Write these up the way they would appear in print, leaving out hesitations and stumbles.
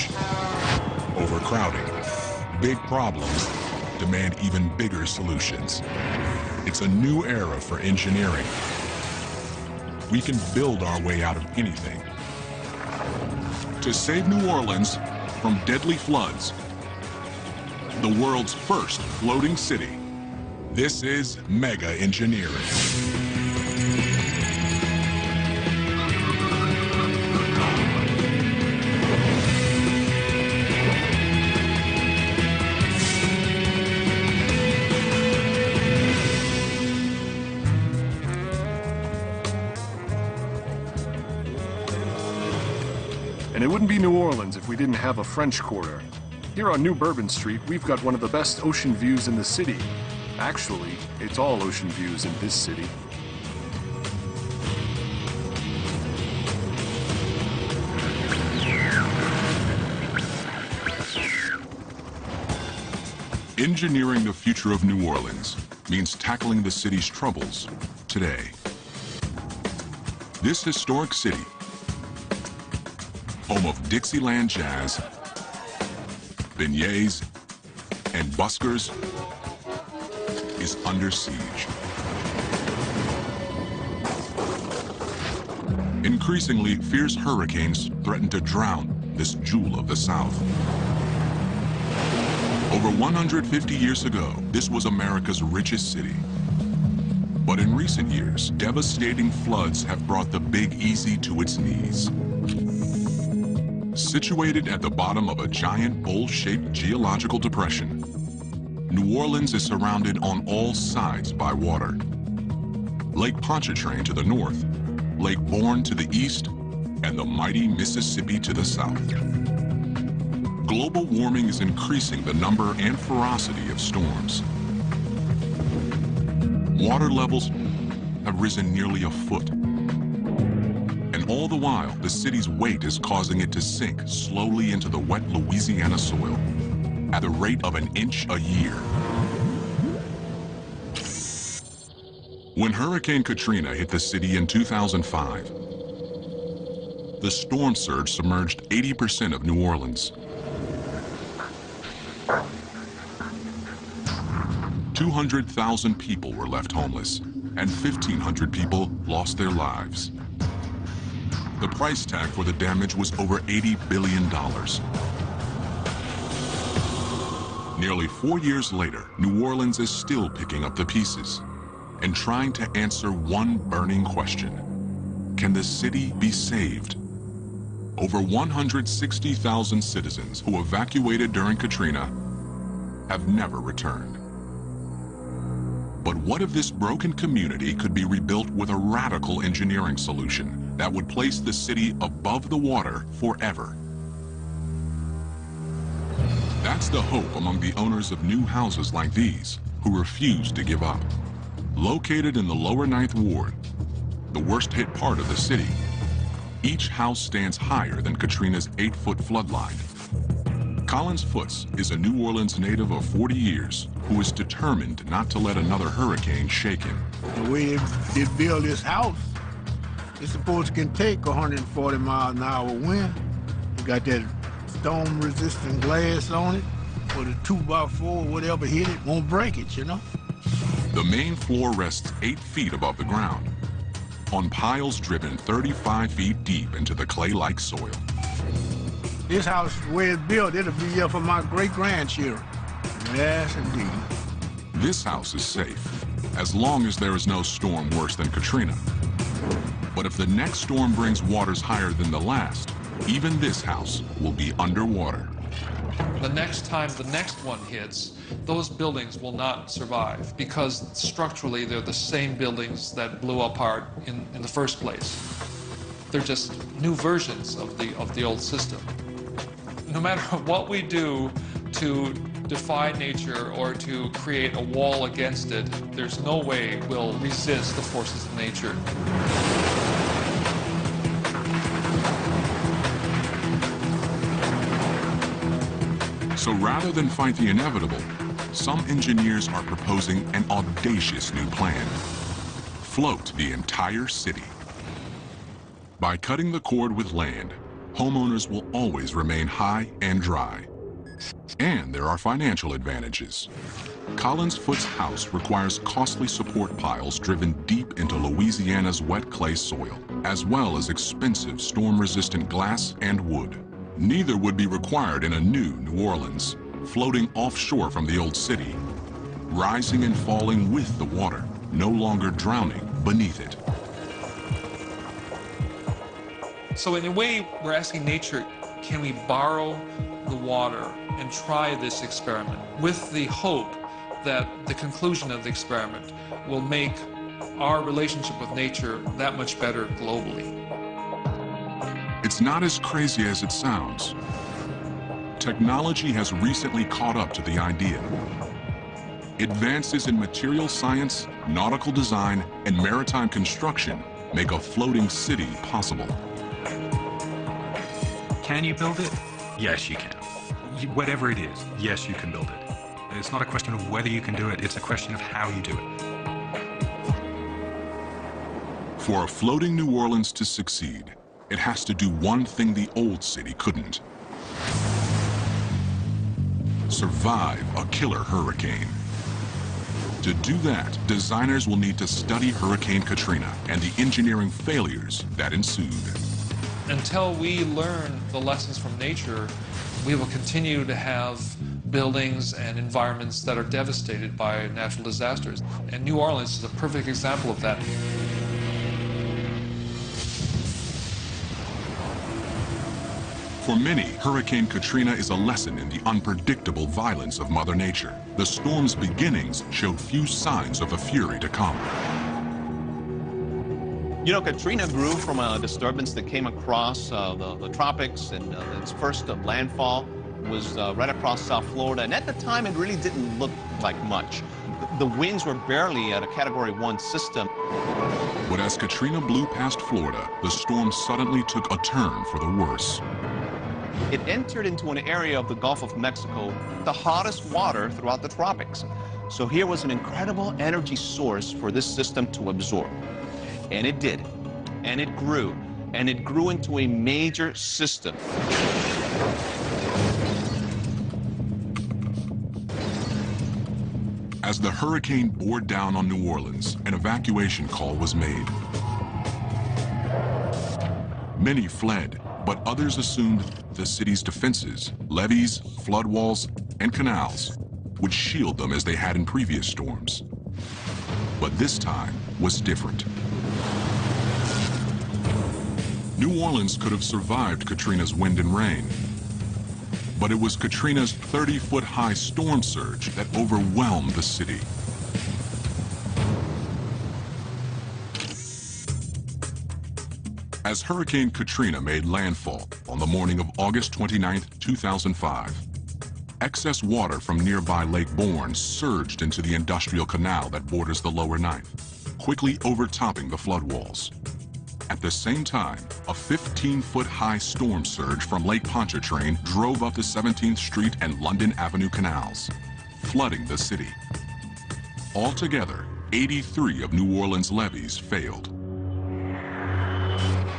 damage. Overcrowding. Big problems demand even bigger solutions. It's a new era for engineering. We can build our way out of anything. To save New Orleans from deadly floods, the world's first floating city, this is mega engineering. And it wouldn't be New Orleans if we didn't have a French Quarter. Here on New Bourbon Street, we've got one of the best ocean views in the city. Actually, it's all ocean views in this city. Engineering the future of New Orleans means tackling the city's troubles today. This historic city, home of Dixieland jazz, beignets, and buskers, is under siege. Increasingly, fierce hurricanes threaten to drown this jewel of the South. Over 150 years ago, this was America's richest city. But in recent years, devastating floods have brought the Big Easy to its knees. Situated at the bottom of a giant bowl-shaped geological depression, New Orleans is surrounded on all sides by water. Lake Pontchartrain to the north, Lake Borgne to the east, and the mighty Mississippi to the south. Global warming is increasing the number and ferocity of storms. Water levels have risen nearly a foot. And all the while, the city's weight is causing it to sink slowly into the wet Louisiana soil at the rate of an inch a year. When Hurricane Katrina hit the city in 2005, the storm surge submerged 80% of New Orleans. 200,000 people were left homeless, and 1,500 people lost their lives. The price tag for the damage was over $80 billion. Nearly 4 years later, New Orleans is still picking up the pieces and trying to answer one burning question. Can the city be saved? Over 160,000 citizens who evacuated during Katrina have never returned. But what if this broken community could be rebuilt with a radical engineering solution that would place the city above the water forever? That's the hope among the owners of new houses like these, who refuse to give up. Located in the lower 9th Ward, the worst hit part of the city, each house stands higher than Katrina's 8-foot floodline. Collins Foots is a New Orleans native of 40 years who is determined not to let another hurricane shake him. The way they build this house, it's supposed to can take 140 miles an hour wind. You got that storm-resistant glass on it, or the 2x4, whatever hit it, won't break it, you know? The main floor rests 8 feet above the ground, on piles driven 35 feet deep into the clay-like soil. This house, the way it's built, it'll be here for my great-grandchildren. Yes, indeed. This house is safe, as long as there is no storm worse than Katrina. But if the next storm brings waters higher than the last, even this house will be underwater. The next time the next one hits, those buildings will not survive because structurally they're the same buildings that blew apart in the first place. They're just new versions of the old system. No matter what we do to defy nature or to create a wall against it, there's no way we'll resist the forces of nature. So rather than fight the inevitable, some engineers are proposing an audacious new plan. Float the entire city. By cutting the cord with land, homeowners will always remain high and dry. And there are financial advantages. Collins Foot's house requires costly support piles driven deep into Louisiana's wet clay soil, as well as expensive storm-resistant glass and wood. Neither would be required in a new New Orleans, floating offshore from the old city, rising and falling with the water, no longer drowning beneath it. So in a way, we're asking nature, can we borrow the water and try this experiment with the hope that the conclusion of the experiment will make our relationship with nature that much better globally. It's not as crazy as it sounds. Technology has recently caught up to the idea. Advances in material science, nautical design, and maritime construction make a floating city possible. Can you build it? Yes, you can. Whatever it is, yes, you can build it. It's not a question of whether you can do it, it's a question of how you do it. For a floating New Orleans to succeed, it has to do one thing the old city couldn't. Survive a killer hurricane. To do that, designers will need to study Hurricane Katrina and the engineering failures that ensued. Until we learn the lessons from nature, we will continue to have buildings and environments that are devastated by natural disasters. And New Orleans is a perfect example of that. For many, Hurricane Katrina is a lesson in the unpredictable violence of Mother Nature. The storm's beginnings showed few signs of a fury to come. You know, Katrina grew from a disturbance that came across the tropics, and its first landfall was right across South Florida. And at the time, it really didn't look like much. The winds were barely at a Category 1 system. But as Katrina blew past Florida, the storm suddenly took a turn for the worse. It entered into an area of the Gulf of Mexico, the hottest water throughout the tropics. So here was an incredible energy source for this system to absorb. And it did. And it grew. And it grew into a major system. As the hurricane bore down on New Orleans, an evacuation call was made. Many fled, but others assumed the city's defenses, levees, flood walls, and canals would shield them as they had in previous storms. But this time was different. New Orleans could have survived Katrina's wind and rain, but it was Katrina's 30-foot-high storm surge that overwhelmed the city. As Hurricane Katrina made landfall on the morning of August 29, 2005, excess water from nearby Lake Borgne surged into the industrial canal that borders the lower Ninth, quickly overtopping the flood walls. At the same time, a 15-foot-high storm surge from Lake Pontchartrain drove up the 17th Street and London Avenue canals, flooding the city. Altogether, 83 of New Orleans' levees failed.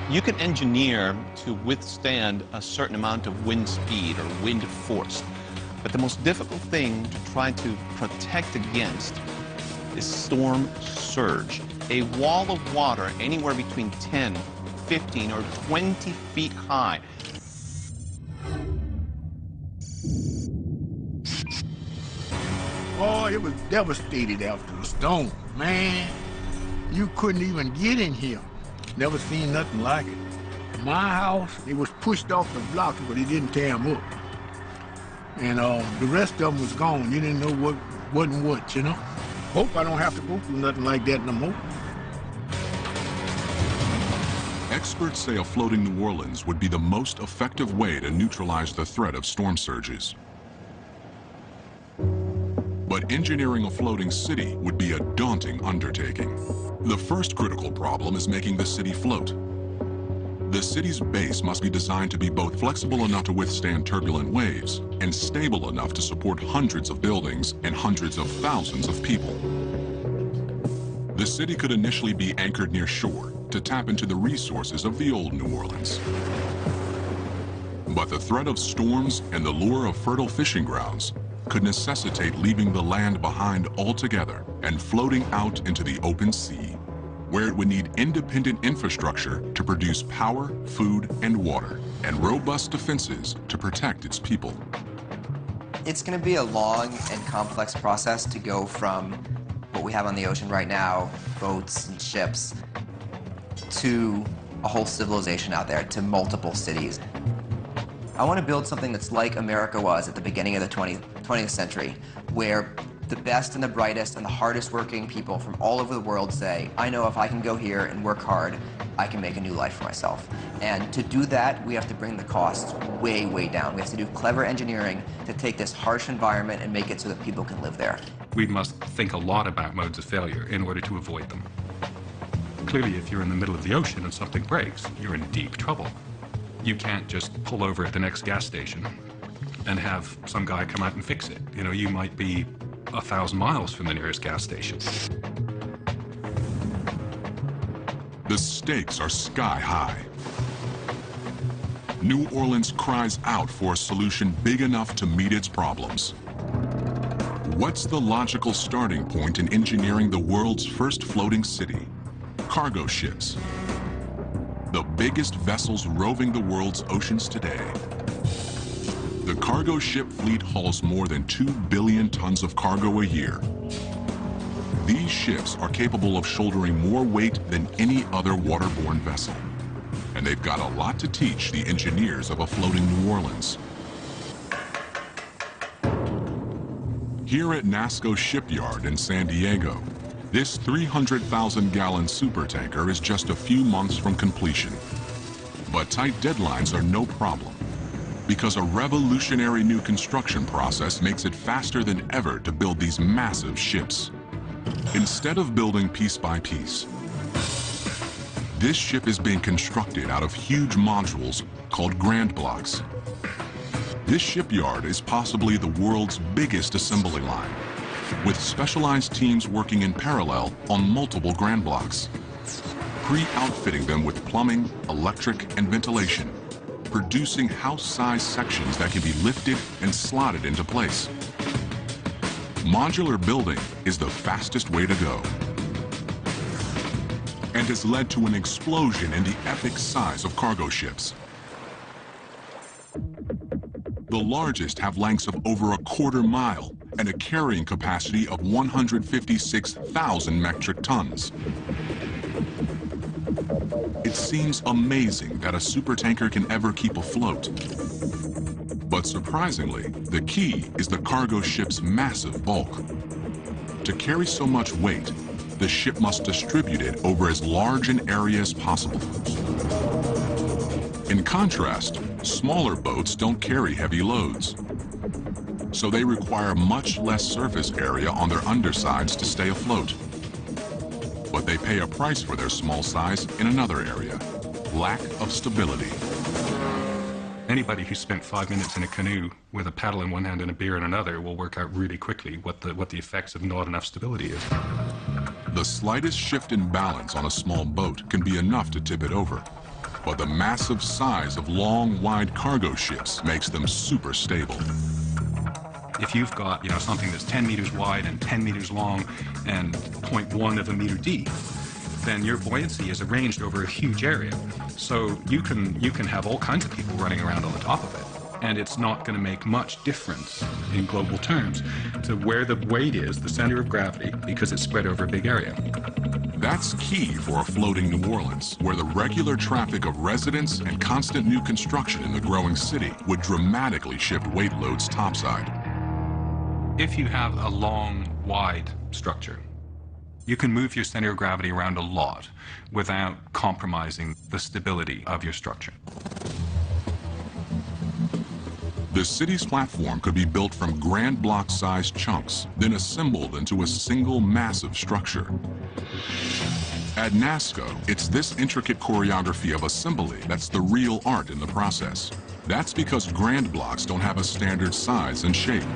You can engineer to withstand a certain amount of wind speed or wind force, but the most difficult thing to try to protect against is storm surge. A wall of water anywhere between 10, 15, or 20 feet high. Oh, it was devastated after the storm, man. You couldn't even get in here. Never seen nothing like it. My house, it was pushed off the block, but it didn't tear them up. And the rest of them was gone. You didn't know what wasn't what, you know? Hope I don't have to go through nothing like that no more. Experts say a floating New Orleans would be the most effective way to neutralize the threat of storm surges. But engineering a floating city would be a daunting undertaking. The first critical problem is making the city float. The city's base must be designed to be both flexible enough to withstand turbulent waves and stable enough to support hundreds of buildings and hundreds of thousands of people. The city could initially be anchored near shore to tap into the resources of the old New Orleans. But the threat of storms and the lure of fertile fishing grounds could necessitate leaving the land behind altogether and floating out into the open sea, where it would need independent infrastructure to produce power, food, and water, and robust defenses to protect its people. It's going to be a long and complex process to go from what we have on the ocean right now, boats and ships, to a whole civilization out there, to multiple cities. I want to build something that's like America was at the beginning of the 20th century, where the best and the brightest and the hardest working people from all over the world say, I know if I can go here and work hard, I can make a new life for myself. And to do that, we have to bring the costs way, way down. We have to do clever engineering to take this harsh environment and make it so that people can live there. We must think a lot about modes of failure in order to avoid them. Clearly, if you're in the middle of the ocean and something breaks, you're in deep trouble. You can't just pull over at the next gas station and have some guy come out and fix it. You know, you might be 1,000 miles from the nearest gas station. The stakes are sky high. New Orleans cries out for a solution big enough to meet its problems. What's the logical starting point in engineering the world's first floating city? Cargo ships. The biggest vessels roving the world's oceans today. The cargo ship fleet hauls more than 2 billion tons of cargo a year. These ships are capable of shouldering more weight than any other waterborne vessel. And they've got a lot to teach the engineers of a floating New Orleans. Here at NASSCO Shipyard in San Diego, this 300,000-gallon supertanker is just a few months from completion. But tight deadlines are no problem, because a revolutionary new construction process makes it faster than ever to build these massive ships. Instead of building piece by piece, this ship is being constructed out of huge modules called grand blocks. This shipyard is possibly the world's biggest assembly line, with specialized teams working in parallel on multiple grand blocks, pre-outfitting them with plumbing, electric, and ventilation, producing house-sized sections that can be lifted and slotted into place. Modular building is the fastest way to go, and has led to an explosion in the epic size of cargo ships. The largest have lengths of over 1/4 mile and a carrying capacity of 156,000 metric tons. It seems amazing that a supertanker can ever keep afloat. But surprisingly, the key is the cargo ship's massive bulk. To carry so much weight, the ship must distribute it over as large an area as possible. In contrast, smaller boats don't carry heavy loads, so they require much less surface area on their undersides to stay afloat. But they pay a price for their small size in another area: lack of stability. Anybody who spent 5 minutes in a canoe with a paddle in one hand and a beer in another will work out really quickly what the effects of not enough stability is. The slightest shift in balance on a small boat can be enough to tip it over. But the massive size of long, wide cargo ships makes them super stable. If you've got, something that's 10 meters wide and 10 meters long and 0.1 of a meter deep, then your buoyancy is arranged over a huge area. So you can have all kinds of people running around on the top of it, and it's not going to make much difference in global terms to where the weight is, the center of gravity, because it's spread over a big area. That's key for a floating New Orleans, where the regular traffic of residents and constant new construction in the growing city would dramatically shift weight loads topside. If you have a long, wide structure, you can move your center of gravity around a lot without compromising the stability of your structure. The city's platform could be built from grand block-sized chunks, then assembled into a single massive structure. At NASSCO, it's this intricate choreography of assembly that's the real art in the process. That's because grand blocks don't have a standard size and shape.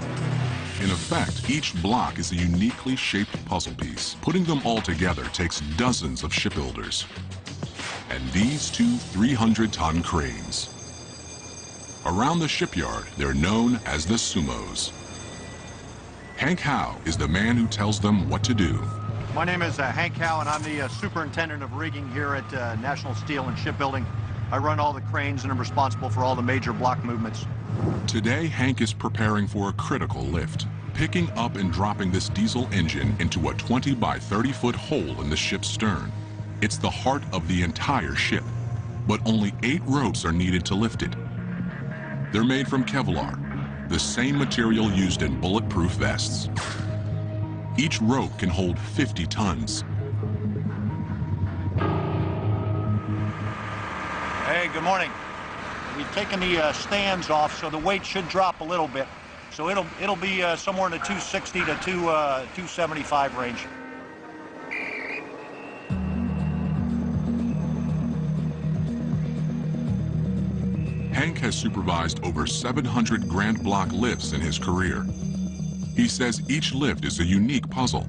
In effect, each block is a uniquely shaped puzzle piece. Putting them all together takes dozens of shipbuilders. And these two 300-ton cranes. Around the shipyard, they're known as the Sumos. Hank Howe is the man who tells them what to do. My name is Hank Howe, and I'm the superintendent of rigging here at National Steel and Shipbuilding. I run all the cranes, and I'm responsible for all the major block movements. Today, Hank is preparing for a critical lift, picking up and dropping this diesel engine into a 20 by 30-foot hole in the ship's stern. It's the heart of the entire ship, but only 8 ropes are needed to lift it. They're made from Kevlar, the same material used in bulletproof vests. Each rope can hold 50 tons. Hey, good morning. We've taken the stands off, so the weight should drop a little bit. So it'll be somewhere in the 260 to 275 range. Hank has supervised over 700 Grand Block lifts in his career. He says each lift is a unique puzzle,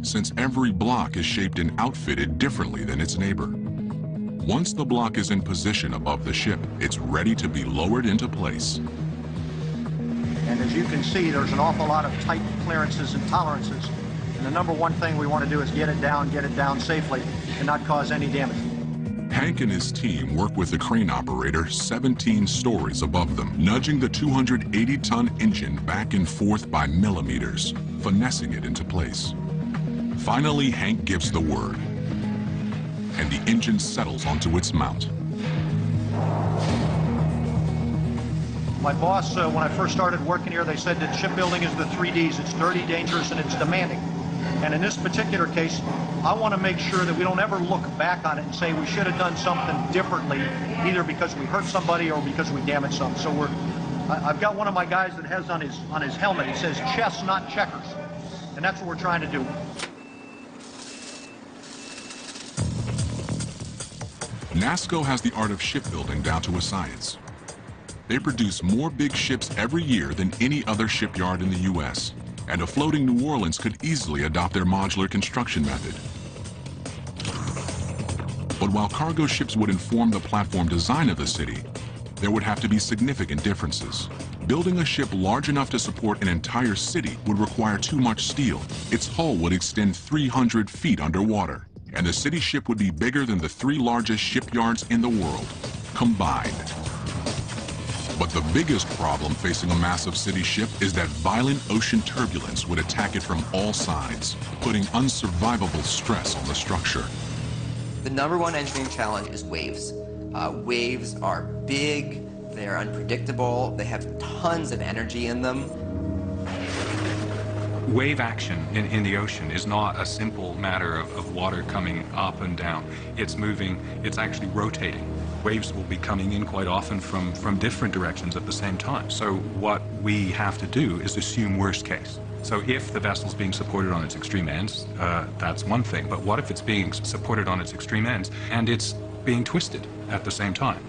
since every block is shaped and outfitted differently than its neighbor. Once the block is in position above the ship, it's ready to be lowered into place. And as you can see, there's an awful lot of tight clearances and tolerances. And the number one thing we want to do is get it down safely and not cause any damage. Hank and his team work with the crane operator 17 stories above them, nudging the 280-ton engine back and forth by millimeters, finessing it into place. Finally, Hank gives the word, and the engine settles onto its mount. My boss, when I first started working here, they said that shipbuilding is the 3Ds. It's dirty, dangerous, and it's demanding. And in this particular case, I want to make sure that we don't ever look back on it and say we should have done something differently, either because we hurt somebody or because we damaged something. So I've got one of my guys that has on his helmet, it says chess, not checkers. And that's what we're trying to do. NASSCO has the art of shipbuilding down to a science. They produce more big ships every year than any other shipyard in the U.S., and a floating New Orleans could easily adopt their modular construction method. But while cargo ships would inform the platform design of the city, there would have to be significant differences. Building a ship large enough to support an entire city would require too much steel. Its hull would extend 300 feet underwater, and the city ship would be bigger than the 3 largest shipyards in the world, combined. But the biggest problem facing a massive city ship is that violent ocean turbulence would attack it from all sides, putting unsurvivable stress on the structure. The number one engineering challenge is waves. Waves are big, they're unpredictable, they have tons of energy in them. Wave action in the ocean is not a simple matter of water coming up and down. It's moving, it's actually rotating. Waves will be coming in quite often from different directions at the same time. So what we have to do is assume worst case. So if the vessel's being supported on its extreme ends, that's one thing. But what if it's being supported on its extreme ends and it's being twisted at the same time?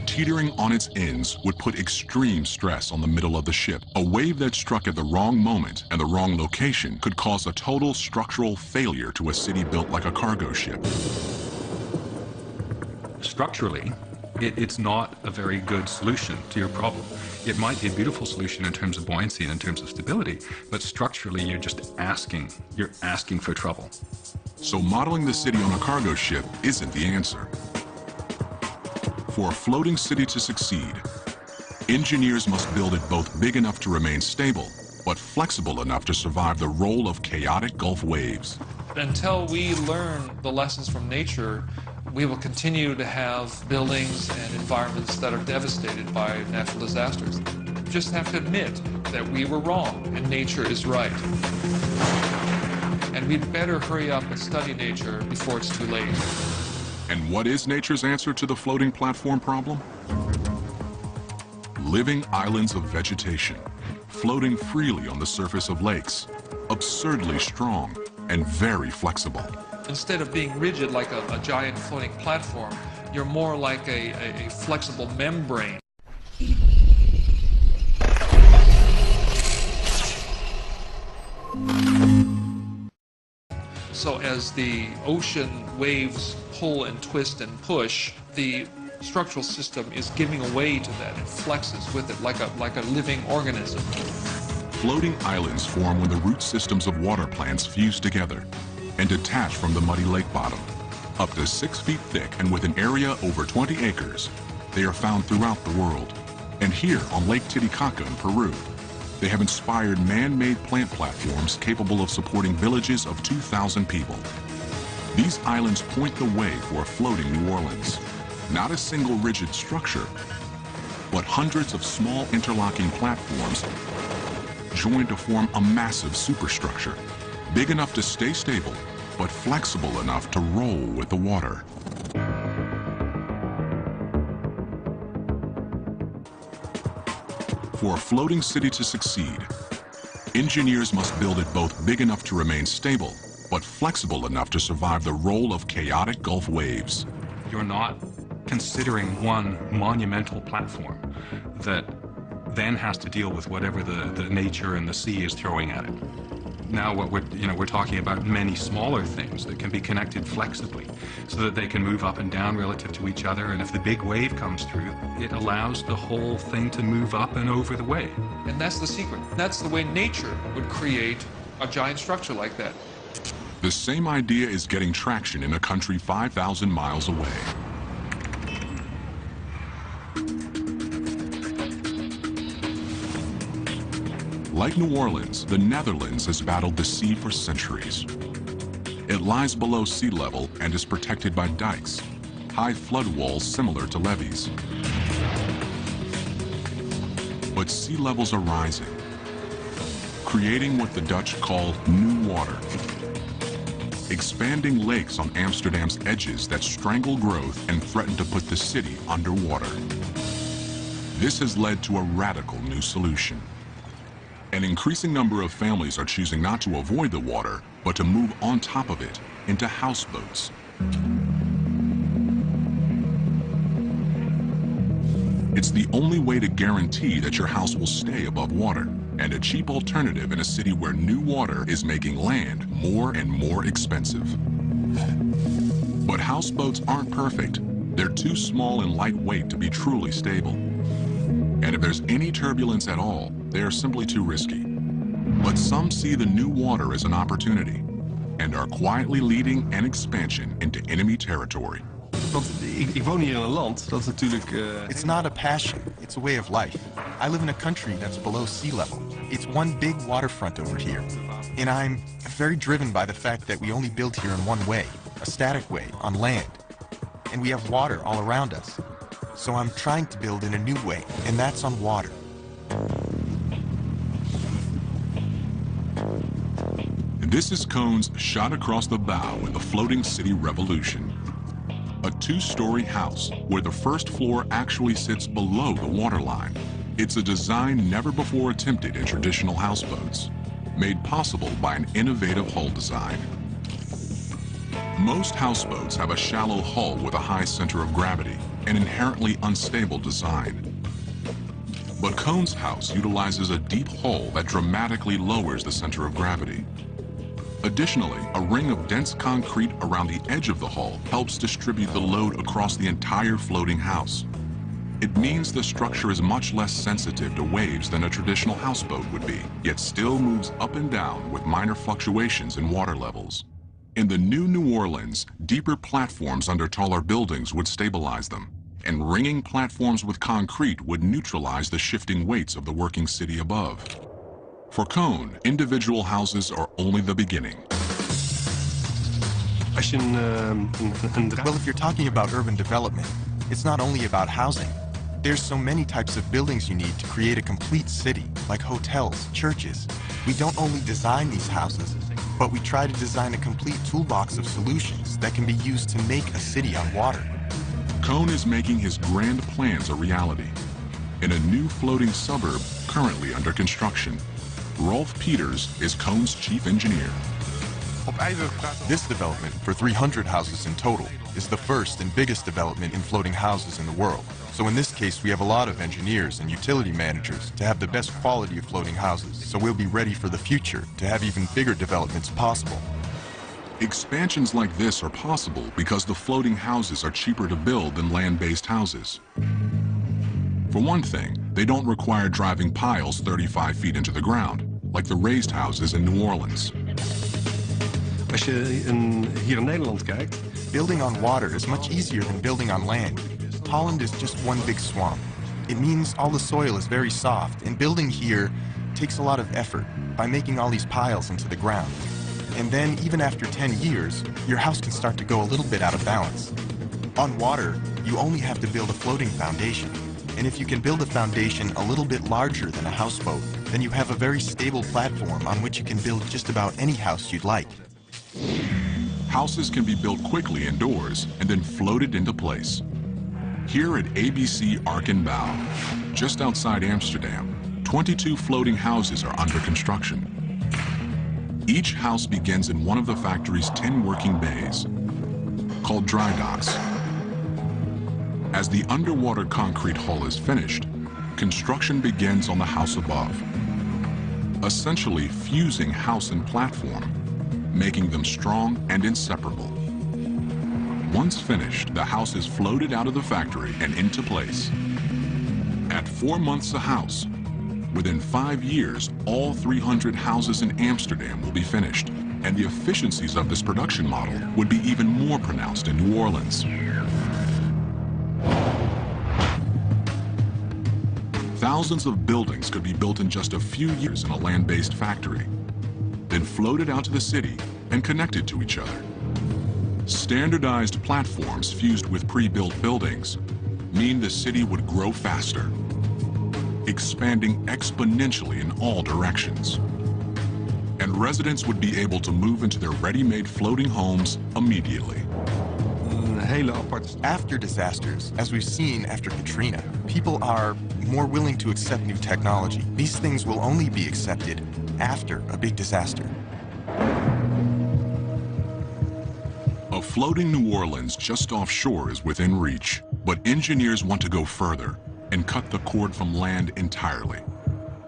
Teetering on its ends would put extreme stress on the middle of the ship. A wave that struck at the wrong moment and the wrong location could cause a total structural failure to a city built like a cargo ship. Structurally, it's not a very good solution to your problem. It might be a beautiful solution in terms of buoyancy and in terms of stability, but structurally you're asking for trouble. So modeling the city on a cargo ship isn't the answer. For a floating city to succeed, engineers must build it both big enough to remain stable, but flexible enough to survive the roll of chaotic Gulf waves. Until we learn the lessons from nature, we will continue to have buildings and environments that are devastated by natural disasters. We just have to admit that we were wrong and nature is right. And we'd better hurry up and study nature before it's too late. And what is nature's answer to the floating platform problem? Living islands of vegetation, floating freely on the surface of lakes, absurdly strong and very flexible. Instead of being rigid like a giant floating platform, you're more like a flexible membrane. So as the ocean waves pull and twist and push, the structural system is giving away to that. It flexes with it like a living organism. Floating islands form when the root systems of water plants fuse together and detach from the muddy lake bottom. Up to 6 feet thick and with an area over 20 acres, they are found throughout the world. And here on Lake Titicaca in Peru, they have inspired man-made plant platforms capable of supporting villages of 2,000 people. These islands point the way for a floating New Orleans. Not a single rigid structure, but hundreds of small interlocking platforms joined to form a massive superstructure, big enough to stay stable, but flexible enough to roll with the water. For a floating city to succeed, engineers must build it both big enough to remain stable, but flexible enough to survive the roll of chaotic Gulf waves. You're not considering one monumental platform that then has to deal with whatever the nature and the sea is throwing at it. Now what we're talking about many smaller things that can be connected flexibly so that they can move up and down relative to each other, and if the big wave comes through, it allows the whole thing to move up and over the wave. And that's the secret. That's the way nature would create a giant structure like that. The same idea is getting traction in a country 5,000 miles away. Like New Orleans, the Netherlands has battled the sea for centuries. It lies below sea level and is protected by dikes, high flood walls similar to levees. But sea levels are rising, creating what the Dutch call new water. Expanding lakes on Amsterdam's edges that strangle growth and threaten to put the city underwater. This has led to a radical new solution. An increasing number of families are choosing not to avoid the water, but to move on top of it into houseboats. It's the only way to guarantee that your house will stay above water, and a cheap alternative in a city where new water is making land more and more expensive. But houseboats aren't perfect. They're too small and lightweight to be truly stable. And if there's any turbulence at all, they are simply too risky. But some see the new water as an opportunity and are quietly leading an expansion into enemy territory. Ik woon hier in een land dat natuurlijk... It's not a passion, it's a way of life. I live in a country that's below sea level. It's one big waterfront over here. And I'm very driven by the fact that we only build here in one way, a static way, on land. And we have water all around us. So I'm trying to build in a new way, and that's on water. This is Cohn's shot across the bow in the floating city revolution. A two-story house where the first floor actually sits below the waterline. It's a design never before attempted in traditional houseboats, made possible by an innovative hull design. Most houseboats have a shallow hull with a high center of gravity, an inherently unstable design. But Cohn's house utilizes a deep hull that dramatically lowers the center of gravity. Additionally, a ring of dense concrete around the edge of the hull helps distribute the load across the entire floating house. It means the structure is much less sensitive to waves than a traditional houseboat would be, yet still moves up and down with minor fluctuations in water levels. In the new New Orleans, deeper platforms under taller buildings would stabilize them, and ringing platforms with concrete would neutralize the shifting weights of the working city above. For Cohn, individual houses are only the beginning. Well, if you're talking about urban development, it's not only about housing. There's so many types of buildings you need to create a complete city, like hotels, churches. We don't only design these houses, but we try to design a complete toolbox of solutions that can be used to make a city on water. Cohn is making his grand plans a reality. In a new floating suburb currently under construction, Rolf Peters is Cohn's chief engineer. This development, for 300 houses in total, is the first and biggest development in floating houses in the world. So in this case, we have a lot of engineers and utility managers to have the best quality of floating houses, so we'll be ready for the future to have even bigger developments possible. Expansions like this are possible because the floating houses are cheaper to build than land-based houses. For one thing, they don't require driving piles 35 feet into the ground, like the raised houses in New Orleans. Als je hier in Nederland kijkt... Building on water is much easier than building on land. Holland is just one big swamp. It means all the soil is very soft, and building here takes a lot of effort by making all these piles into the ground. And then, even after 10 years, your house can start to go a little bit out of balance. On water, you only have to build a floating foundation. And if you can build a foundation a little bit larger than a houseboat, then you have a very stable platform on which you can build just about any house you'd like. Houses can be built quickly indoors and then floated into place. Here at ABC Arkenbouw, just outside Amsterdam, 22 floating houses are under construction. Each house begins in one of the factory's 10 working bays, called dry docks. As the underwater concrete hull is finished, construction begins on the house above, essentially fusing house and platform, making them strong and inseparable. Once finished, the house is floated out of the factory and into place. At 4 months a house, within 5 years, all 300 houses in Amsterdam will be finished, and the efficiencies of this production model would be even more pronounced in New Orleans. Thousands of buildings could be built in just a few years in a land-based factory, then floated out to the city and connected to each other. Standardized platforms fused with pre-built buildings mean the city would grow faster, expanding exponentially in all directions. And residents would be able to move into their ready-made floating homes immediately. After disasters, as we've seen after Katrina, people are more willing to accept new technology. These things will only be accepted after a big disaster. A floating New Orleans just offshore is within reach, but engineers want to go further and cut the cord from land entirely.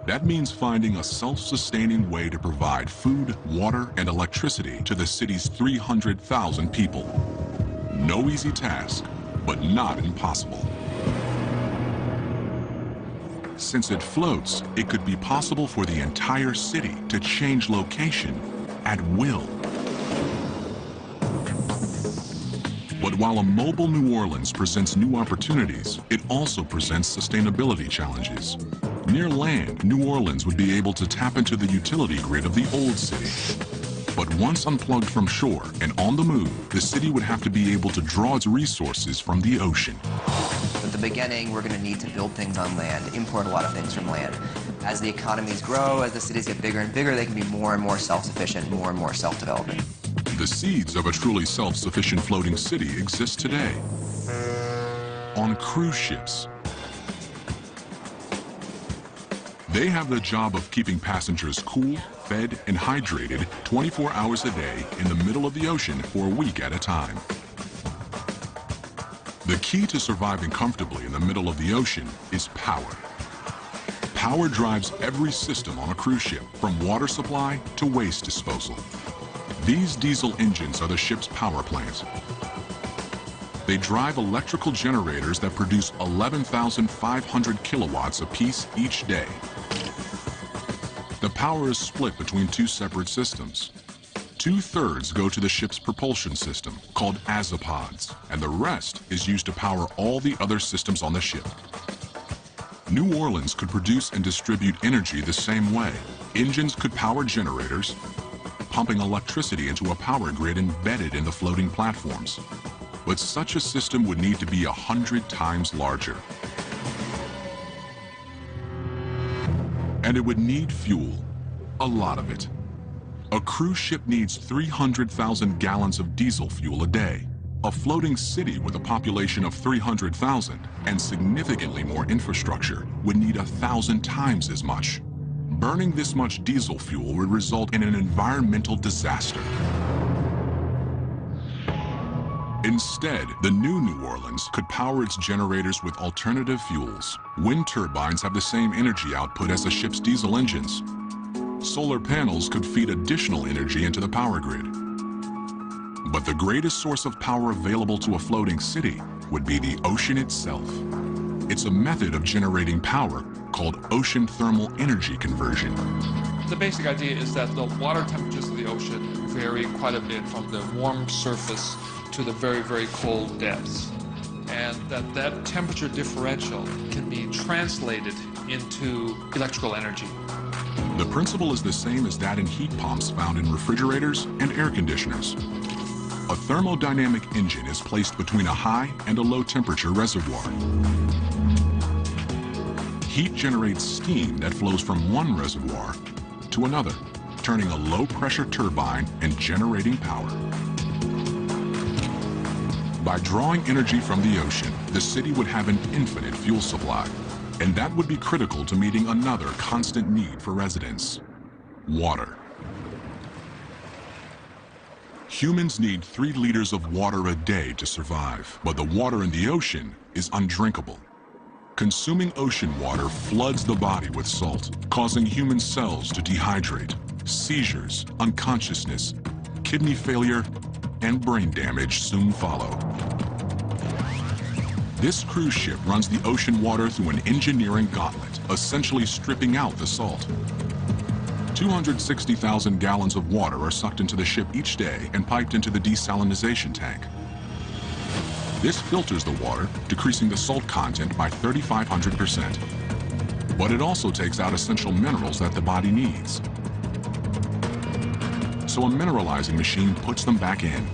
That means finding a self-sustaining way to provide food, water, and electricity to the city's 300,000 people. No easy task, but not impossible. Since it floats, it could be possible for the entire city to change location at will. But while a mobile New Orleans presents new opportunities, it also presents sustainability challenges. Near land, New Orleans would be able to tap into the utility grid of the old city. But once unplugged from shore and on the move, the city would have to be able to draw its resources from the ocean. At the beginning, we're going to need to build things on land, import a lot of things from land. As the economies grow, as the cities get bigger and bigger, they can be more and more self-sufficient, more and more self-developing. The seeds of a truly self-sufficient floating city exist today on cruise ships. They have the job of keeping passengers cool, fed, and hydrated 24 hours a day in the middle of the ocean for a week at a time. The key to surviving comfortably in the middle of the ocean is power. Power drives every system on a cruise ship, from water supply to waste disposal. These diesel engines are the ship's power plant. They drive electrical generators that produce 11,500 kilowatts apiece each day. The power is split between two separate systems. 2/3 go to the ship's propulsion system, called azipods, and the rest is used to power all the other systems on the ship. New Orleans could produce and distribute energy the same way. Engines could power generators, pumping electricity into a power grid embedded in the floating platforms. But such a system would need to be 100 times larger. And it would need fuel, a lot of it. A cruise ship needs 300,000 gallons of diesel fuel a day. A floating city with a population of 300,000 and significantly more infrastructure would need 1,000 times as much. Burning this much diesel fuel would result in an environmental disaster. Instead, the new New Orleans could power its generators with alternative fuels. Wind turbines have the same energy output as the ship's diesel engines. Solar panels could feed additional energy into the power grid. But the greatest source of power available to a floating city would be the ocean itself. It's a method of generating power called ocean thermal energy conversion. The basic idea is that the water temperatures of the ocean vary quite a bit from the warm surface to the very, very cold depths. And that temperature differential can be translated into electrical energy. The principle is the same as that in heat pumps found in refrigerators and air conditioners. A thermodynamic engine is placed between a high and a low temperature reservoir. Heat generates steam that flows from one reservoir to another, turning a low-pressure turbine and generating power. By drawing energy from the ocean, the city would have an infinite fuel supply, and that would be critical to meeting another constant need for residents: water. Humans need 3 liters of water a day to survive, but the water in the ocean is undrinkable. Consuming ocean water floods the body with salt, causing human cells to dehydrate. Seizures, unconsciousness, kidney failure, and brain damage soon follow. This cruise ship runs the ocean water through an engineering gauntlet, essentially stripping out the salt. 260,000 gallons of water are sucked into the ship each day and piped into the desalinization tank. This filters the water, decreasing the salt content by 3,500%. But it also takes out essential minerals that the body needs. So a mineralizing machine puts them back in.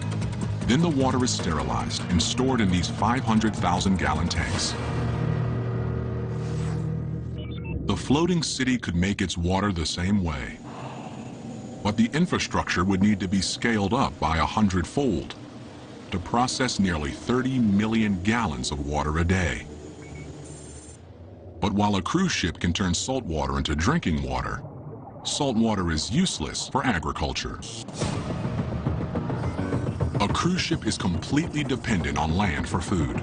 Then the water is sterilized and stored in these 500,000-gallon tanks. The floating city could make its water the same way. But the infrastructure would need to be scaled up by 100-fold to process nearly 30 million gallons of water a day. But while a cruise ship can turn salt water into drinking water, salt water is useless for agriculture. A cruise ship is completely dependent on land for food.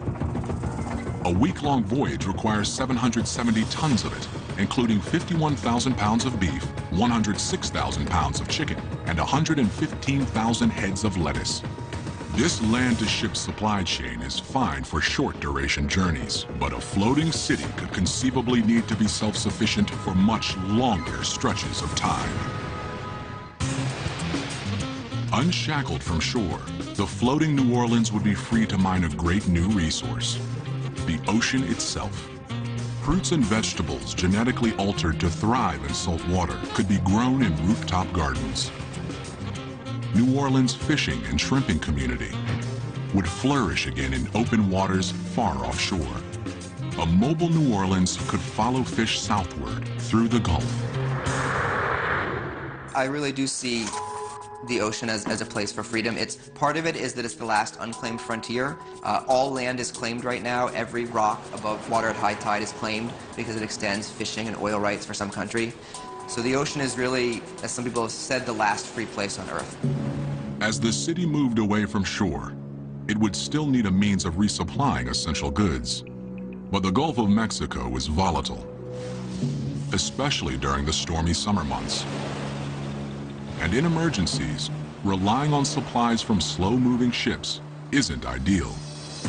A week-long voyage requires 770 tons of it, including 51,000 pounds of beef, 106,000 pounds of chicken, and 115,000 heads of lettuce. This land-to-ship supply chain is fine for short-duration journeys, but a floating city could conceivably need to be self-sufficient for much longer stretches of time. Unshackled from shore, the floating New Orleans would be free to mine a great new resource: the ocean itself. Fruits and vegetables genetically altered to thrive in salt water could be grown in rooftop gardens. New Orleans' fishing and shrimping community would flourish again in open waters far offshore. A mobile New Orleans could follow fish southward through the Gulf. I really do see the ocean as a place for freedom. Part of it is that it's the last unclaimed frontier. All land is claimed right now. Every rock above water at high tide is claimed because it extends fishing and oil rights for some country. So the ocean is really, as some people have said, the last free place on Earth. As the city moved away from shore, it would still need a means of resupplying essential goods. But the Gulf of Mexico is volatile, especially during the stormy summer months. And in emergencies, relying on supplies from slow-moving ships isn't ideal.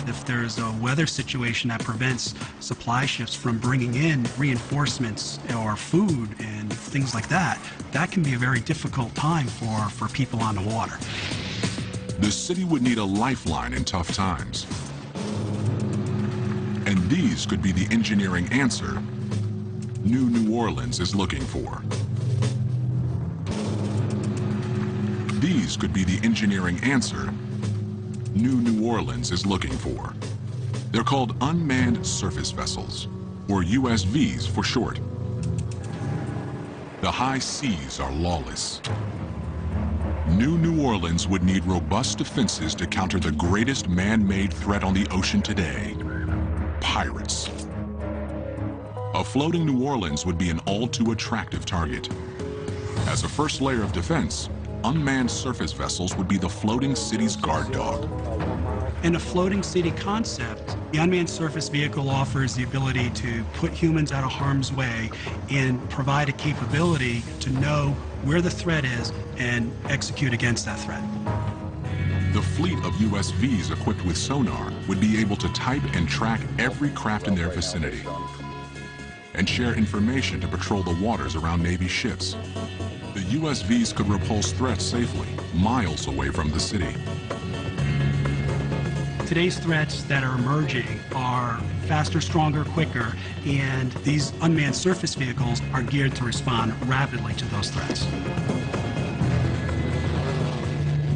If there's a weather situation that prevents supply ships from bringing in reinforcements or food and things like that, that can be a very difficult time for people on the water. The city would need a lifeline in tough times. And these could be the engineering answer New Orleans is looking for. These could be the engineering answer New Orleans is looking for. They're called unmanned surface vessels, or USVs for short. The high seas are lawless. New Orleans would need robust defenses to counter the greatest man-made threat on the ocean today: pirates. A floating New Orleans would be an all-too-attractive target. As a first layer of defense, unmanned surface vessels would be the floating city's guard dog. In a floating city concept, the unmanned surface vehicle offers the ability to put humans out of harm's way and provide a capability to know where the threat is and execute against that threat. The fleet of USVs equipped with sonar would be able to type and track every craft in their vicinity and share information to patrol the waters around Navy ships. The USVs could repulse threats safely, miles away from the city. Today's threats that are emerging are faster, stronger, quicker, and these unmanned surface vehicles are geared to respond rapidly to those threats.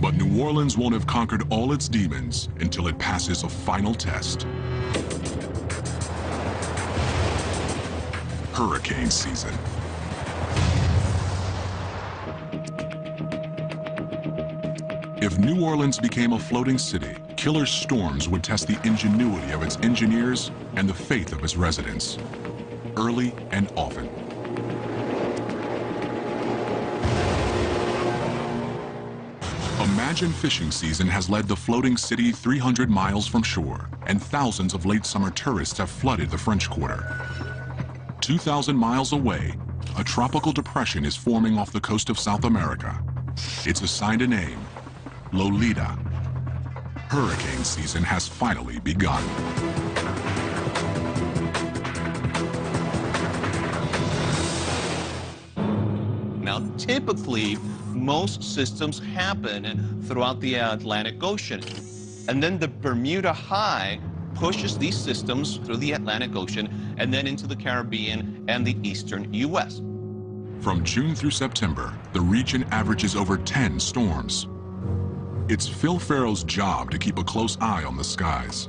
But New Orleans won't have conquered all its demons until it passes a final test. Hurricane season. If New Orleans became a floating city, killer storms would test the ingenuity of its engineers and the faith of its residents, early and often. Imagine fishing season has led the floating city 300 miles from shore, and thousands of late summer tourists have flooded the French Quarter. 2,000 miles away, a tropical depression is forming off the coast of South America. It's assigned a name, Lolita. Hurricane season has finally begun. Now, typically, most systems happen throughout the Atlantic Ocean. And then the Bermuda High pushes these systems through the Atlantic Ocean and then into the Caribbean and the eastern U.S. From June through September, the region averages over 10 storms. It's Phil Farrow's job to keep a close eye on the skies.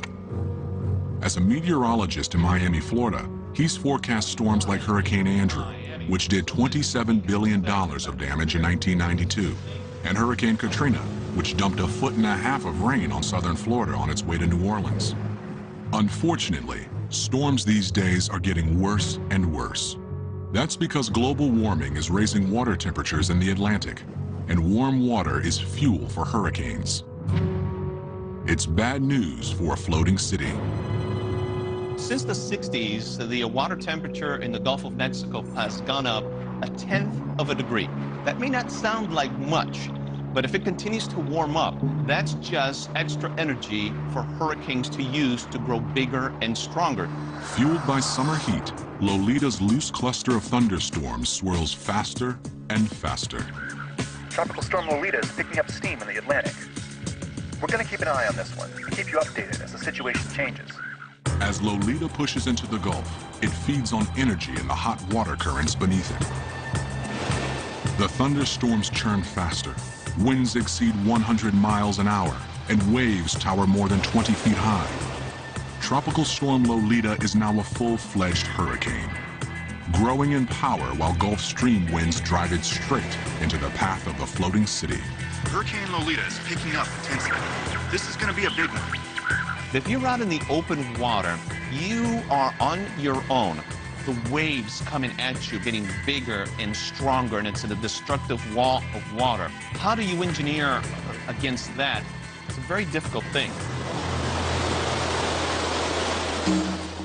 As a meteorologist in Miami, Florida, he's forecast storms like Hurricane Andrew, which did $27 billion of damage in 1992, and Hurricane Katrina, which dumped 1.5 feet of rain on southern Florida on its way to New Orleans. Unfortunately, storms these days are getting worse and worse. That's because global warming is raising water temperatures in the Atlantic, and warm water is fuel for hurricanes. It's bad news for a floating city. Since the 60s, the water temperature in the Gulf of Mexico has gone up 1/10 degree. That may not sound like much, but if it continues to warm up, that's just extra energy for hurricanes to use to grow bigger and stronger. Fueled by summer heat, Lolita's loose cluster of thunderstorms swirls faster and faster. Tropical Storm Lolita is picking up steam in the Atlantic. We're going to keep an eye on this one and keep you updated as the situation changes. As Lolita pushes into the Gulf, it feeds on energy in the hot water currents beneath it. The thunderstorms churn faster. Winds exceed 100 miles an hour, and waves tower more than 20 feet high. Tropical Storm Lolita is now a full-fledged hurricane, growing in power while Gulf Stream winds drive it straight into the path of the floating city. Hurricane Lolita is picking up intensity. This is going to be a big one. If you're out in the open water, you are on your own. The waves coming at you, getting bigger and stronger, and it's a destructive wall of water. How do you engineer against that? It's a very difficult thing.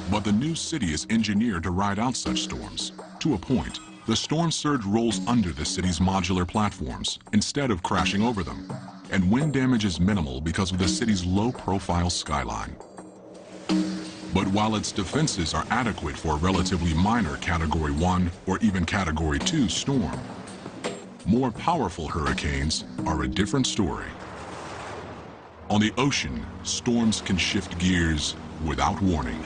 But the new city is engineered to ride out such storms. To a point, the storm surge rolls under the city's modular platforms instead of crashing over them. And wind damage is minimal because of the city's low-profile skyline. But while its defenses are adequate for a relatively minor Category 1 or even Category 2 storm, more powerful hurricanes are a different story. On the ocean, storms can shift gears without warning.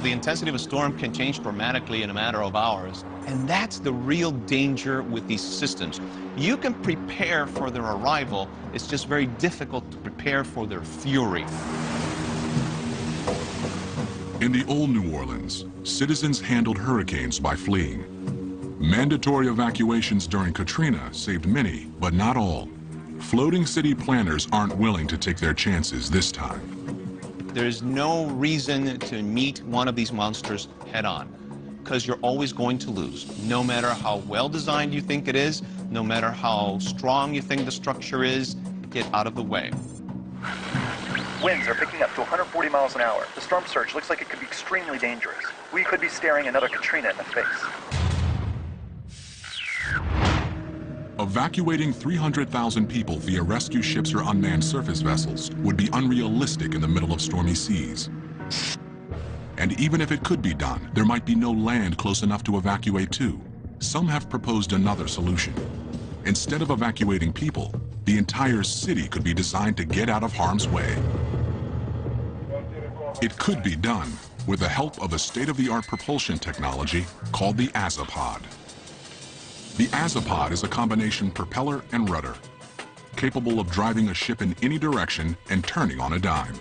The intensity of a storm can change dramatically in a matter of hours, and that's the real danger with these systems. You can prepare for their arrival, it's just very difficult to prepare for their fury. In the old New Orleans, citizens handled hurricanes by fleeing. Mandatory evacuations during Katrina saved many, but not all. Floating city planners aren't willing to take their chances this time. There's no reason to meet one of these monsters head-on, because you're always going to lose. No matter how well-designed you think it is, no matter how strong you think the structure is, get out of the way. Winds are picking up to 140 miles an hour. The storm surge looks like it could be extremely dangerous. We could be staring another Katrina in the face. Evacuating 300,000 people via rescue ships or unmanned surface vessels would be unrealistic in the middle of stormy seas. And even if it could be done, there might be no land close enough to evacuate to. Some have proposed another solution. Instead of evacuating people, the entire city could be designed to get out of harm's way. It could be done with the help of a state-of-the-art propulsion technology called the Azipod. The Azipod is a combination propeller and rudder, capable of driving a ship in any direction and turning on a dime.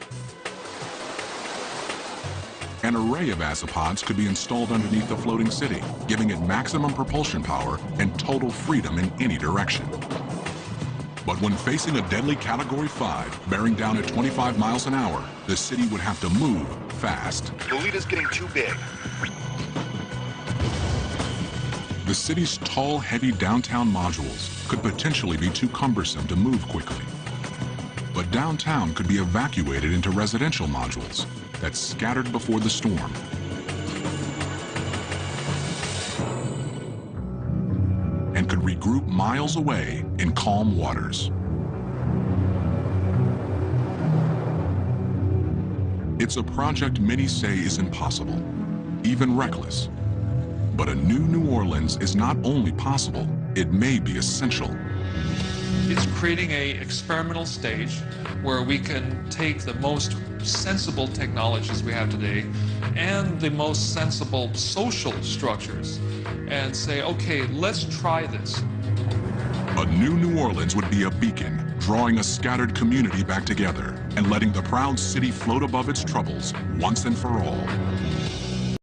An array of Azipods could be installed underneath the floating city, giving it maximum propulsion power and total freedom in any direction. But when facing a deadly Category 5 bearing down at 25 miles an hour, the city would have to move fast. Lolita's getting too big. The city's tall, heavy downtown modules could potentially be too cumbersome to move quickly. But downtown could be evacuated into residential modules that scattered before the storm. And could regroup miles away in calm waters. It's a project many say is impossible, even reckless. But a new New Orleans is not only possible, it may be essential. It's creating an experimental stage where we can take the most sensible technologies we have today and the most sensible social structures and say, okay, let's try this. A new New Orleans would be a beacon, drawing a scattered community back together and letting the proud city float above its troubles once and for all.